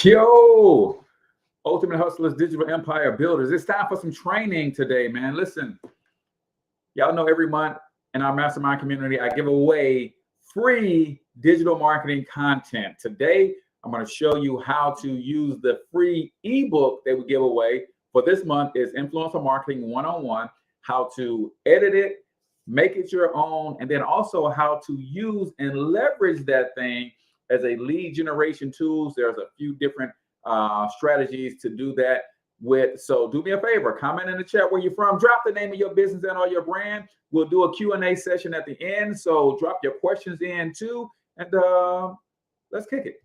Yo, Ultimate Hustlers, Digital Empire Builders. It's time for some training today, man. Listen, y'all know every month in our mastermind community, I give away free digital marketing content. Today, I'm going to show you how to use the free ebook that we give away for this month is Influencer Marketing 101, how to edit it, make it your own, and then also how to use and leverage that thing as a lead generation tools. There's a few different strategies to do that with. So do me a favor, comment in the chat where you're from, drop the name of your business and or your brand. We'll do a Q&A session at the end. So drop your questions in too, and let's kick it.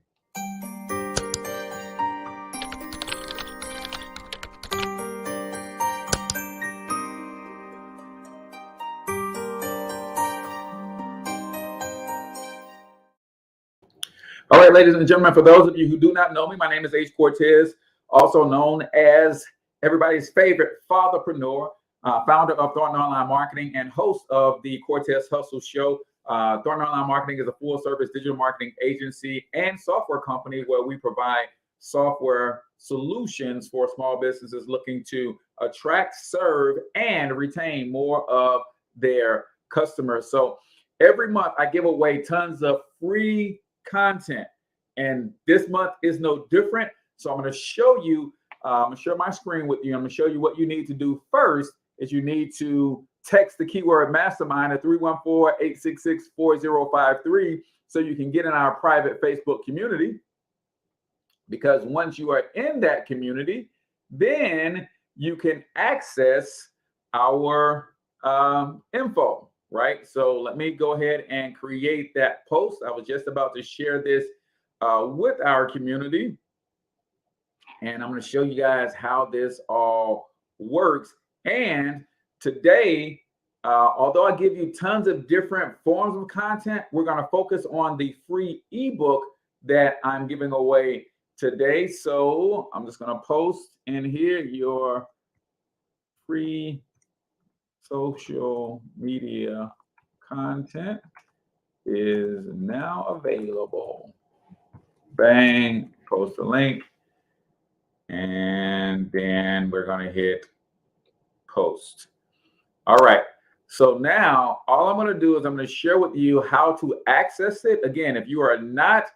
All right, ladies and gentlemen, for those of you who do not know me, my name is H. Cortez, also known as everybody's favorite fatherpreneur, founder of Thornton Online Marketing and host of the Cortez Hustle Show. Thornton Online Marketing is a full-service digital marketing agency and software company where we provide software solutions for small businesses looking to attract, serve, and retain more of their customers. So every month I give away tons of free content, and this month is no different. So I'm going to show you, I'm going to share my screen with you. I'm going to show you what you need to do first is you need to text the keyword mastermind at 314-866-4053 so you can get in our private Facebook community, because once you are in that community, then you can access our info. Right. So let me go ahead and create that post. I was just about to share this with our community. And I'm going to show you guys how this all works. And today, although I give you tons of different forms of content, we're going to focus on the free ebook that I'm giving away today. So I'm just going to post in here your free social media content is now available. Bang, post a link, and then we're going to hit post. All right. So now all I'm going to do is I'm going to share with you how to access it. Again, if you are not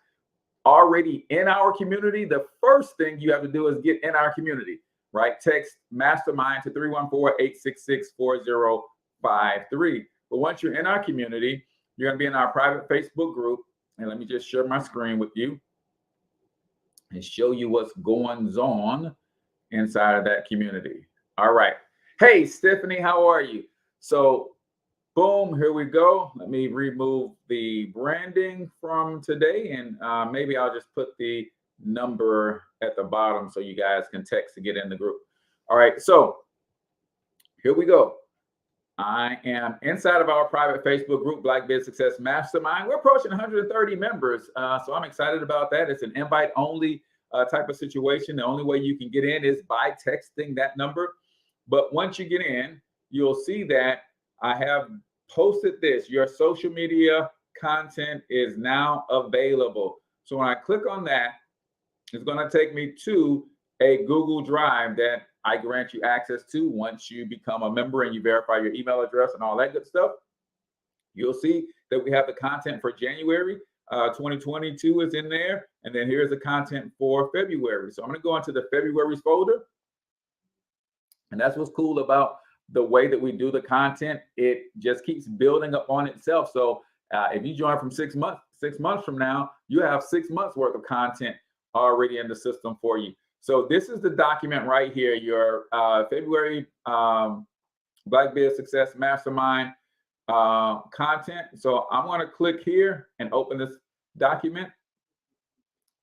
already in our community, the first thing you have to do is get in our community. Right? Text mastermind to 314-866-4053. But once you're in our community, you're going to be in our private Facebook group. And let me just share my screen with you and show you what's going on inside of that community. All right. Hey, Stephanie, how are you? So boom, here we go. Let me remove the branding from today, and maybe I'll just put the number at the bottom so you guys can text to get in the group. All right, so here we go. I am inside of our private Facebook group, Black Biz Success Mastermind. We're approaching 130 members, so I'm excited about that. It's an invite-only type of situation. The only way you can get in is by texting that number. But once you get in, you'll see that I have posted this. Your social media content is now available. So when I click on that, it's going to take me to a Google Drive that I grant you access to once you become a member and you verify your email address and all that good stuff. You'll see that we have the content for January 2022 is in there. And then here's the content for February. So I'm going to go into the February's folder. And that's what's cool about the way that we do the content. It just keeps building up on itself. So if you join from 6 months from now, you have 6 months worth of content already in the system for you. So this is the document right here, your February Black Biz Success Mastermind content. So I'm going to click here and open this document.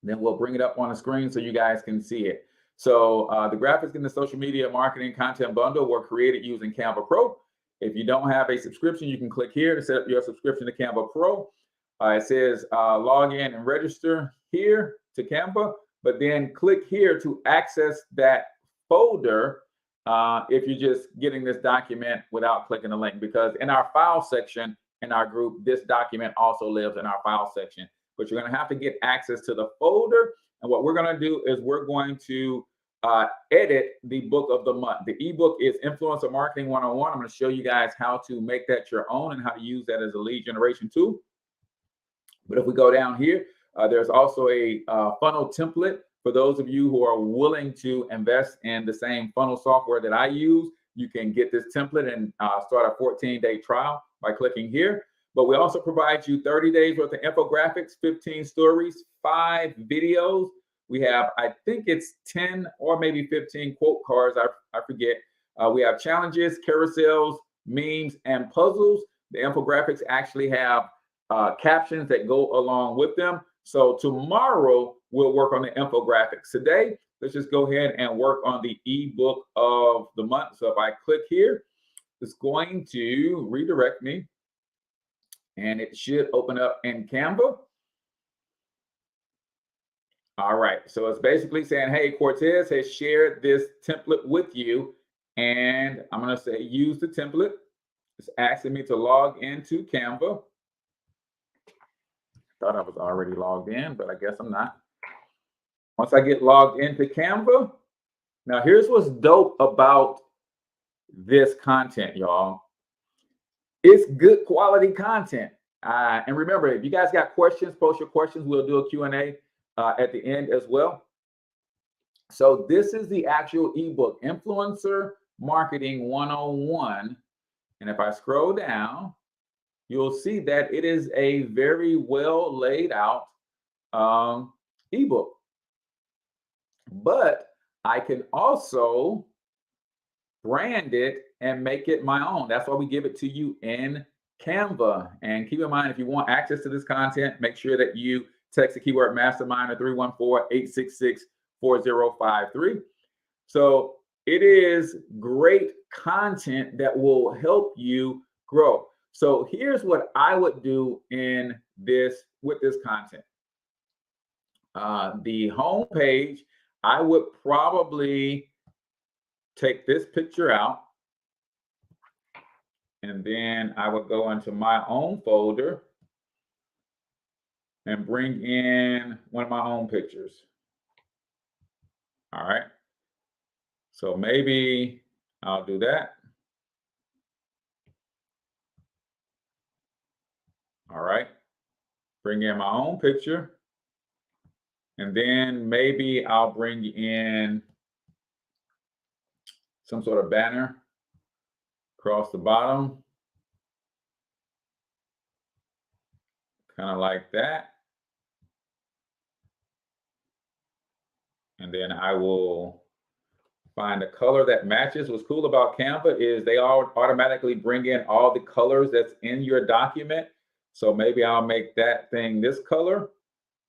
Then we'll bring it up on the screen so you guys can see it. So the graphics in the social media marketing content bundle were created using Canva Pro. If you don't have a subscription, you can click here to set up your subscription to Canva Pro. It says log in and register here to Canva, but then click here to access that folder if you're just getting this document without clicking the link, because in our file section in our group, this document also lives in our file section. but you're going to have to get access to the folder. And what we're going to do is we're going to edit the book of the month. The ebook is Influencer Marketing 101. I'm going to show you guys how to make that your own and how to use that as a lead generation tool. But if we go down here, there's also a funnel template for those of you who are willing to invest in the same funnel software that I use. You can get this template and start a 14-day trial by clicking here. But we also provide you 30 days worth of infographics, 15 stories, 5 videos. We have, I think it's 10 or maybe 15 quote cards. I forget. We have challenges, carousels, memes, and puzzles. The infographics actually have captions that go along with them. So tomorrow we'll work on the infographics. Today, let's just go ahead and work on the ebook of the month. So if I click here, it's going to redirect me and it should open up in Canva. All right, so it's basically saying, hey, Cortez has shared this template with you, and I'm gonna say use the template. It's asking me to log into Canva. Thought I was already logged in, but I guess I'm not. Once I get logged into Canva, now here's what's dope about this content, y'all. It's good quality content. And remember, if you guys got questions, post your questions. We'll do a Q&A at the end as well. So this is the actual ebook, Influencer Marketing 101. And if I scroll down, you'll see that it is a very well laid out ebook. But I can also brand it and make it my own. That's why we give it to you in Canva. And keep in mind, if you want access to this content, make sure that you text the keyword mastermind at 314-866-4053. So it is great content that will help you grow. So here's what I would do in this with this content. The home page, I would probably take this picture out, and then I would go into my own folder and bring in one of my own pictures. All right. So maybe I'll do that. All right. Bring in my own picture. And then maybe I'll bring in some sort of banner across the bottom. Kind of like that. And then I will find a color that matches. What's cool about Canva is they all automatically bring in all the colors that's in your document. So maybe I'll make that thing this color,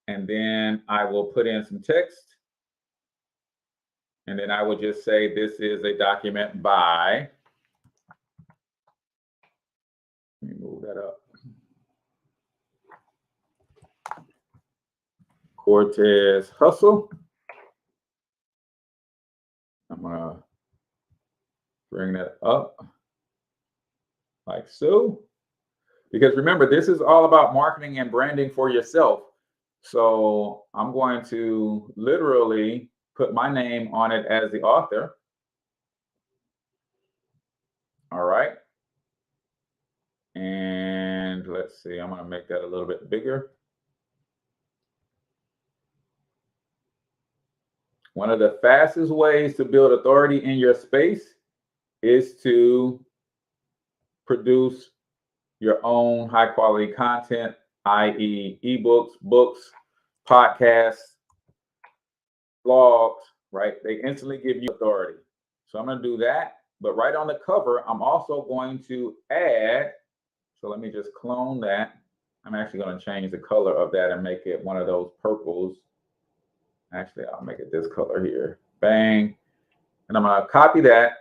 and then I will put in some text. And then I will just say, this is a document by, let me move that up, Cortez Hustle. I'm gonna bring that up like so. Because remember, this is all about marketing and branding for yourself. So I'm going to literally put my name on it as the author. All right. And let's see, I'm going to make that a little bit bigger. One of the fastest ways to build authority in your space is to produce your own high quality content, i.e. ebooks, books, podcasts, blogs, right? They instantly give you authority. So I'm going to do that. But right on the cover, I'm also going to add, so let me just clone that. I'm actually going to change the color of that and make it one of those purples. Actually, I'll make it this color here. Bang. And I'm going to copy that.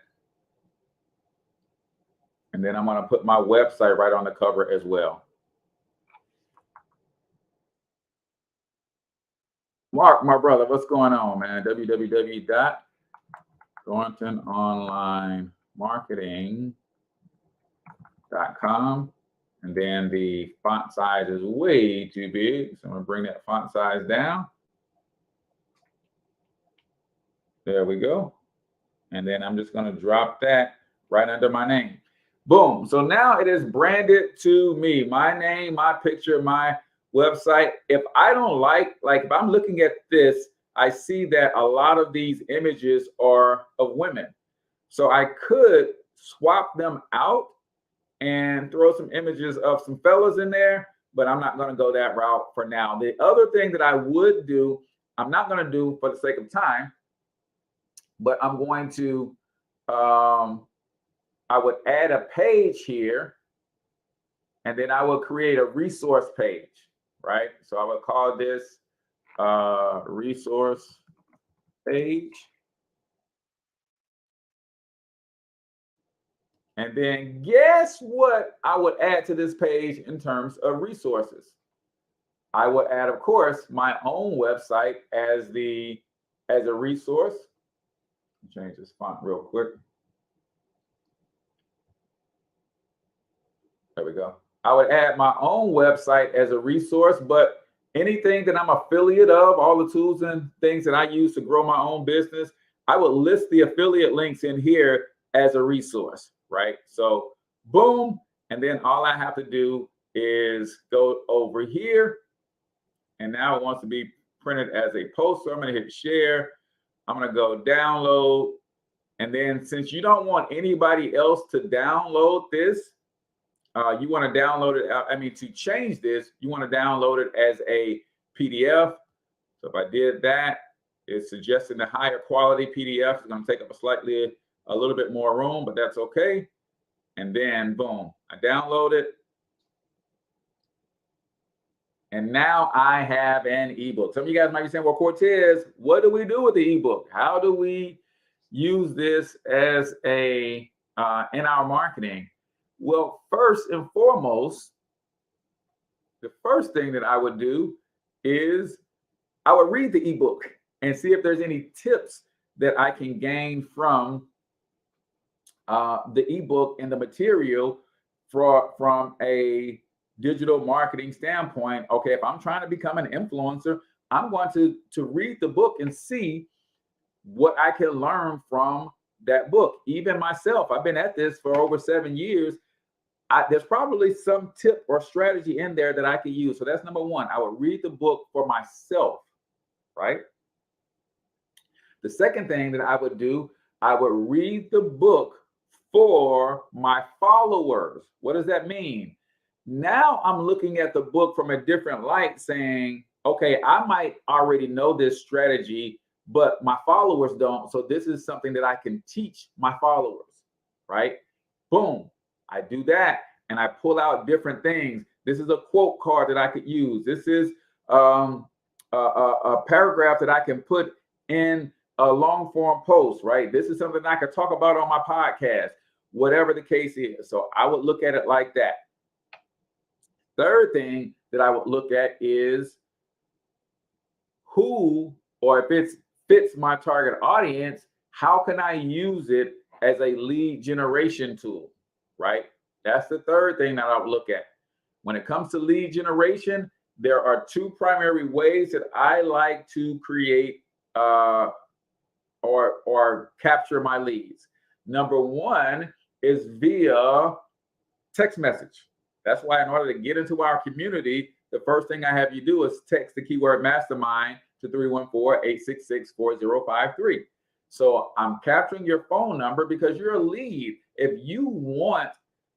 And then I'm going to put my website right on the cover as well. Mark, my brother, what's going on, man? www.thorntononlinemarketing.com. And then the font size is way too big. So I'm going to bring that font size down. There we go. And then I'm just going to drop that right under my name. Boom. So now it is branded to me. My name, my picture, my website. If I don't like if I'm looking at this, I see that a lot of these images are of women. So I could swap them out and throw some images of some fellas in there, but I'm not going to go that route for now. The other thing that I would do, I'm not going to do for the sake of time, but I'm going to, I would add a page here, and then I will create a resource page, right? So I would call this resource page. And then guess what I would add to this page in terms of resources? I would add, of course, my own website as a resource. Change this font real quick. There we go. I would add my own website as a resource, but anything that I'm affiliate of, all the tools and things that I use to grow my own business, I would list the affiliate links in here as a resource, right? So boom. And then all I have to do is go over here. And now it wants to be printed as a post. So I'm going to hit share. I'm going to go download. And then since you don't want anybody else to download this, you want to download it. To change this, you want to download it as a PDF. So if I did that, it's suggesting a higher quality PDF. It's going to take up a little bit more room, but that's okay. And then boom, I download it. And now I have an ebook. Some of you guys might be saying, well, Cortez, what do we do with the ebook? How do we use this as in our marketing? Well, first and foremost, the first thing that I would do is I would read the ebook and see if there's any tips that I can gain from the ebook and the material from a digital marketing standpoint. Okay, if I'm trying to become an influencer, I'm going to read the book and see what I can learn from that book. Even myself, I've been at this for over 7 years. There's probably some tip or strategy in there that I could use. So that's number one. I would read the book for myself, right? The second thing that I would do, I would read the book for my followers. What does that mean? Now I'm looking at the book from a different light, saying, okay, I might already know this strategy, but my followers don't. So this is something that I can teach my followers, right? Boom. I do that and I pull out different things. This is a quote card that I could use. This is a paragraph that I can put in a long form post, right? This is something I could talk about on my podcast, whatever the case is. So I would look at it like that. Third thing that I would look at is who, or if it fits my target audience, how can I use it as a lead generation tool, right? That's the third thing that I would look at. When it comes to lead generation, there are two primary ways that I like to create or capture my leads. Number one is via text message. That's why in order to get into our community, the first thing I have you do is text the keyword mastermind to 314-866-4053. So I'm capturing your phone number because you're a lead. If you want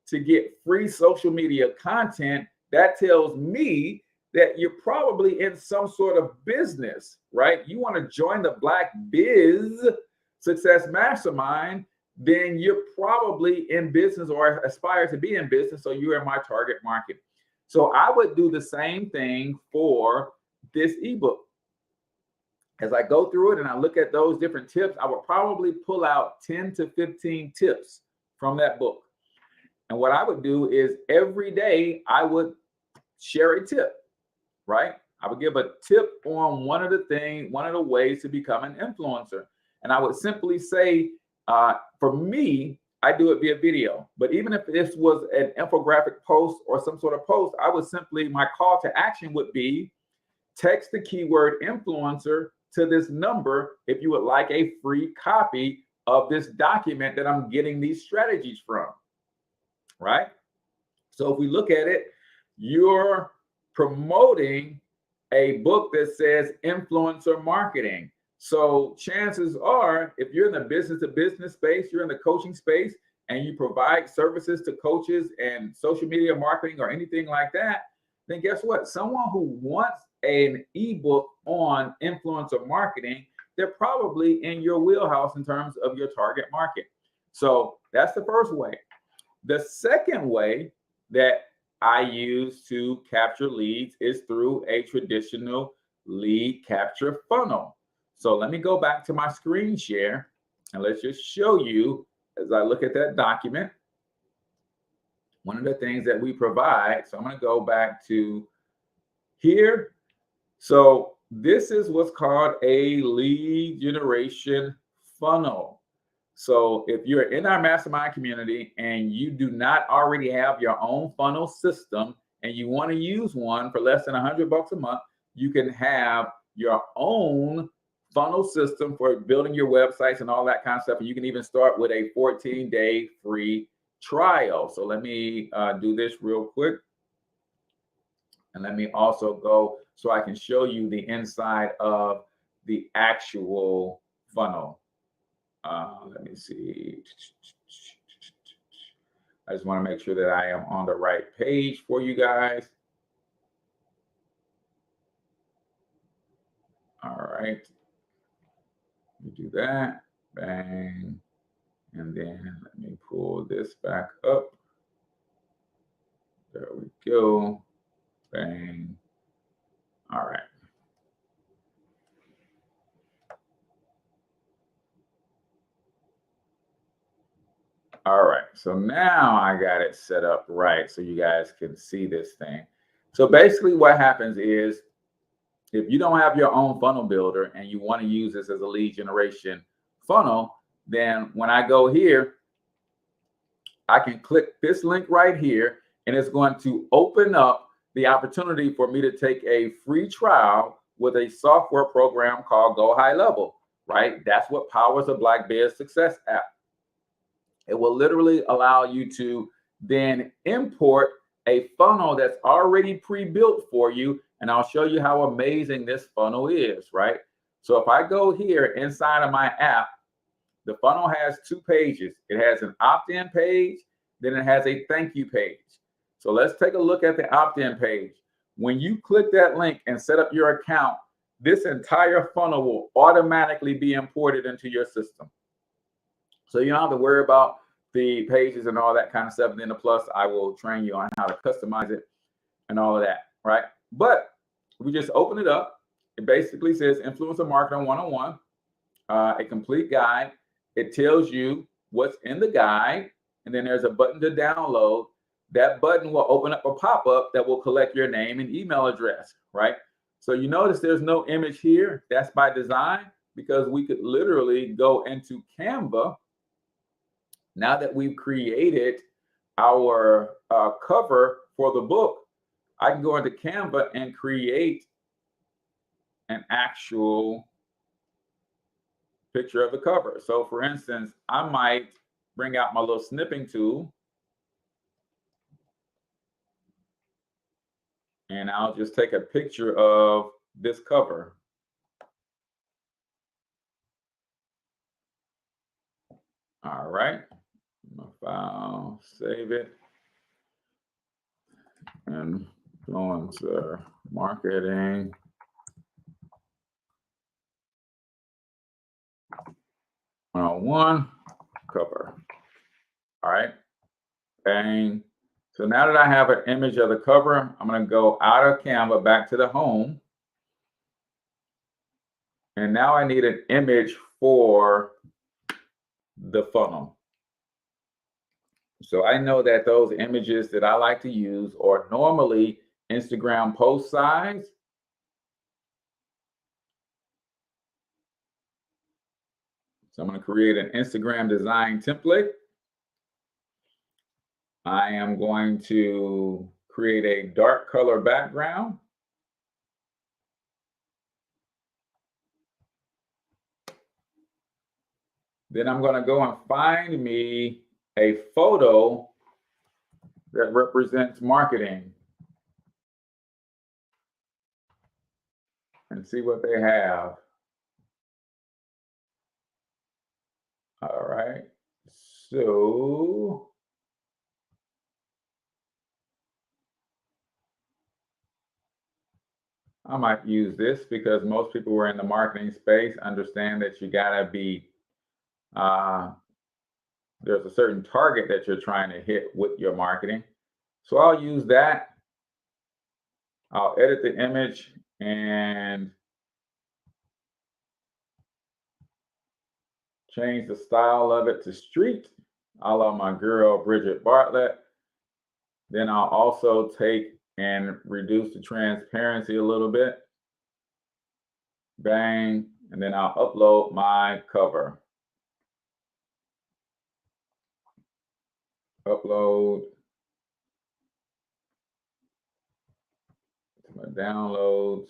to get free social media content, that tells me that you're probably in some sort of business, right? You want to join the Black Biz Success Mastermind, then you're probably in business or aspire to be in business. So you're in my target market. So I would do the same thing for this ebook. As I go through it and I look at those different tips, I would probably pull out 10 to 15 tips from that book. And what I would do is every day I would share a tip, right? I would give a tip on one of the ways to become an influencer. And I would simply say, for me, I do it via video. But even if this was an infographic post or some sort of post, I would simply, my call to action would be text the keyword influencer to this number if you would like a free copy of this document that I'm getting these strategies from, right? So if we look at it, you're promoting a book that says influencer marketing. So chances are, if you're in the business to business space, you're in the coaching space, and you provide services to coaches and social media marketing or anything like that, then guess what? Someone who wants an ebook on influencer marketing, they're probably in your wheelhouse in terms of your target market. So that's the first way. The second way that I use to capture leads is through a traditional lead capture funnel. So let me go back to my screen share and let's just show you as I look at that document, one of the things that we provide. So I'm going to go back to here. So this is what's called a lead generation funnel. So if you're in our mastermind community and you do not already have your own funnel system and you want to use one for less than $100 a month, you can have your own funnel system for building your websites and all that kind of stuff. And you can even start with a 14-day free trial. So let me do this real quick. And let me also go so I can show you the inside of the actual funnel. Let me see. I just want to make sure that I am on the right page for you guys. All right. Let me do that. Bang. And then let me pull this back up. There we go. Bang. All right. All right, so now I got it set up right so you guys can see this thing. So basically what happens is if you don't have your own funnel builder and you want to use this as a lead generation funnel, then when I go here, I can click this link right here and it's going to open up the opportunity for me to take a free trial with a software program called Go High Level, right? That's what powers the Black Biz Success app. It will literally allow you to then import a funnel that's already pre-built for you. And I'll show you how amazing this funnel is, right? So if I go here inside of my app, the funnel has two pages. It has an opt-in page, then it has a thank you page. So let's take a look at the opt-in page. When you click that link and set up your account, this entire funnel will automatically be imported into your system. So you don't have to worry about the pages and all that kind of stuff. And then the plus, I will train you on how to customize it and all of that, right? But we just open it up. It basically says Influencer Marketing 101, a complete guide. It tells you what's in the guide. And then there's a button to download. That button will open up a pop-up that will collect your name and email address, right? So you notice there's no image here. That's by design because we could literally go into Canva. Now that we've created our cover for the book, I can go into Canva and create an actual picture of the cover. So for instance, I might bring out my little snipping tool and I'll just take a picture of this cover. All right. My file, save it. Influencer marketing. One cover. All right. Bang. So now that I have an image of the cover, I'm going to go out of Canva back to the home. And now I need an image for the funnel. So I know that those images that I like to use are normally Instagram post size. So I'm going to create an Instagram design template. I am going to create a dark color background. Then I'm going to go and find me a photo that represents marketing and see what they have. All right. So I might use this because most people who are in the marketing space understand that you gotta be, there's a certain target that you're trying to hit with your marketing. So I'll use that. I'll edit the image and change the style of it to street, a la my girl, Bridget Bartlett. Then I'll also take and reduce the transparency a little bit. Bang, and then I'll upload my cover. Upload to my downloads.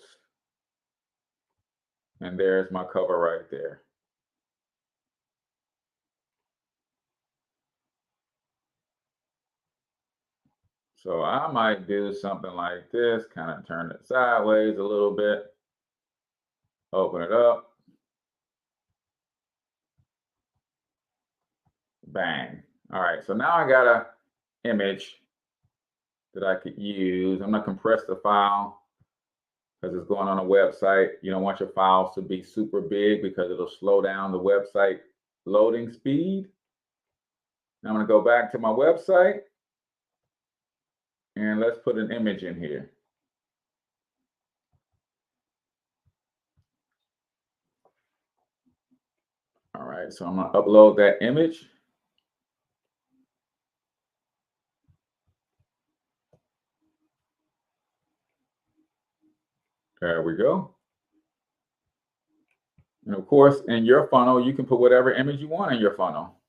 And there's my cover right there. So I might do something like this, kind of turn it sideways a little bit, open it up, bang. All right, so now I got a image that I could use. I'm gonna compress the file because it's going on a website. You don't want your files to be super big because it'll slow down the website loading speed. Now I'm gonna go back to my website and let's put an image in here. All right, so I'm gonna upload that image. There we go. And of course, in your funnel, you can put whatever image you want in your funnel.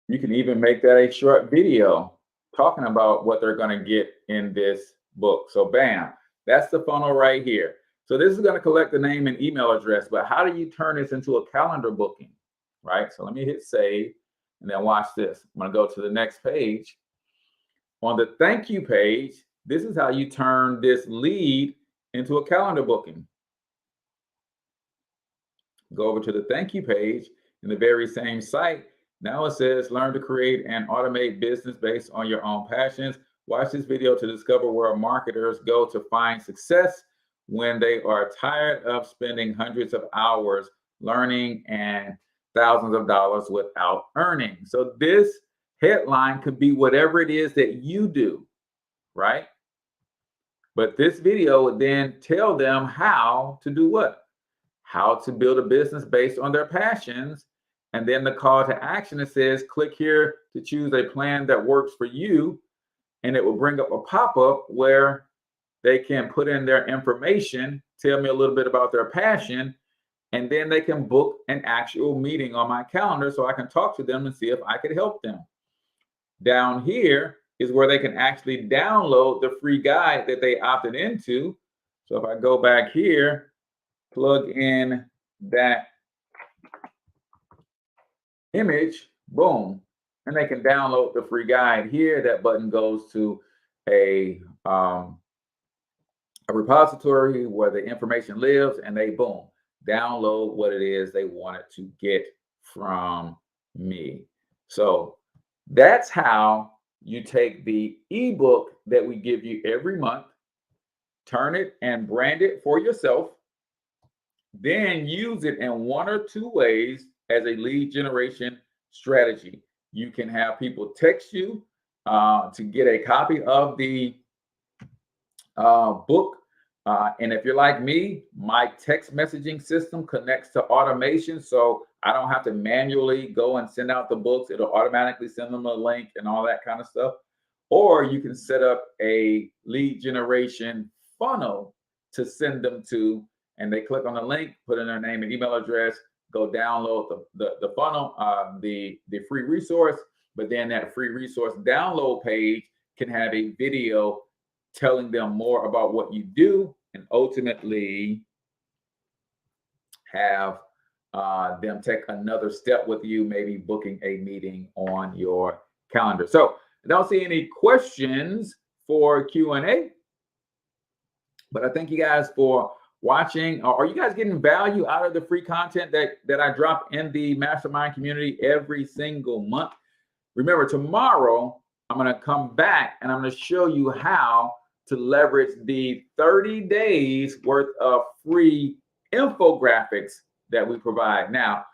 You can even make that a short video talking about what they're going to get in this book. So bam, that's the funnel right here. So this is going to collect the name and email address, but how do you turn this into a calendar booking, right? So let me hit save and then watch this. I'm going to go to the next page. On the thank you page, this is how you turn this lead into a calendar booking. Go over to the thank you page in the very same site. Now it says learn to create and automate business based on your own passions. Watch this video to discover where marketers go to find success when they are tired of spending hundreds of hours learning and thousands of dollars without earning. So this headline could be whatever it is that you do, right? But this video would then tell them how to do what? How to build a business based on their passions. And then the call to action, it says, click here to choose a plan that works for you. And it will bring up a pop-up where they can put in their information, tell me a little bit about their passion, and then they can book an actual meeting on my calendar so I can talk to them and see if I could help them. Down here is where they can actually download the free guide that they opted into. So if I go back here, plug in that image, boom, and they can download the free guide here. That button goes to a repository where the information lives, and they boom, download what it is they wanted to get from me. So that's how you take the ebook that we give you every month, turn it and brand it for yourself, then use it in one or two ways as a lead generation strategy. You can have people text you to get a copy of the book. And if you're like me, my text messaging system connects to automation. So I don't have to manually go and send out the books. It'll automatically send them a link and all that kind of stuff. Or you can set up a lead generation funnel to send them to, and they click on the link, put in their name and email address, go download the funnel, the free resource. but then that free resource download page can have a video telling them more about what you do, and ultimately have them take another step with you, maybe booking a meeting on your calendar. So I don't see any questions for Q&A, but I thank you guys for watching. Are you guys getting value out of the free content that I drop in the mastermind community every single month? Remember, tomorrow I'm going to come back and I'm going to show you how to leverage the 30 days worth of free infographics that we provide. Now,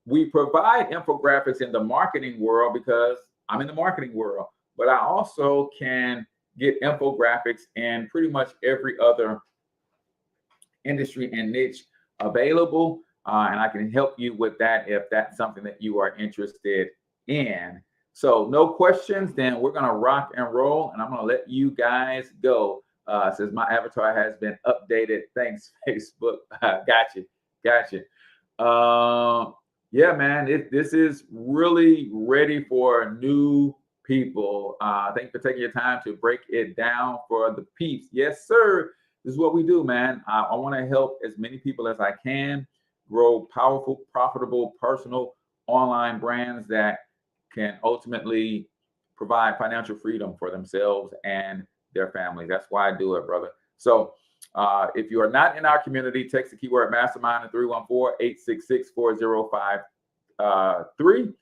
we provide infographics in the marketing world because I'm in the marketing world, but I also can get infographics in pretty much every other industry and niche available. And I can help you with that if that's something that you are interested in. So no questions, then we're going to rock and roll, and I'm going to let you guys go since my avatar has been updated. Thanks, Facebook. Gotcha. Yeah, man, this is really ready for new people. Thanks for taking your time to break it down for the peeps. Yes, sir. This is what we do, man. I want to help as many people as I can grow powerful, profitable, personal online brands that can ultimately provide financial freedom for themselves and their families. That's why I do it, brother. So if you are not in our community, text the keyword mastermind at 314-866-4053.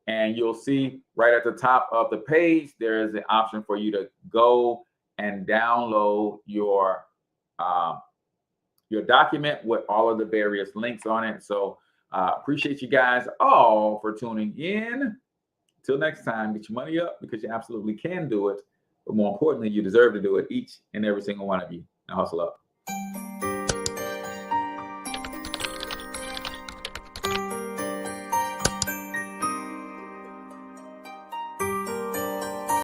And you'll see right at the top of the page, there is an option for you to go and download your document with all of the various links on it. So appreciate you guys all for tuning in. Till next time, get your money up because you absolutely can do it. But more importantly, you deserve to do it, each and every single one of you. Now hustle up.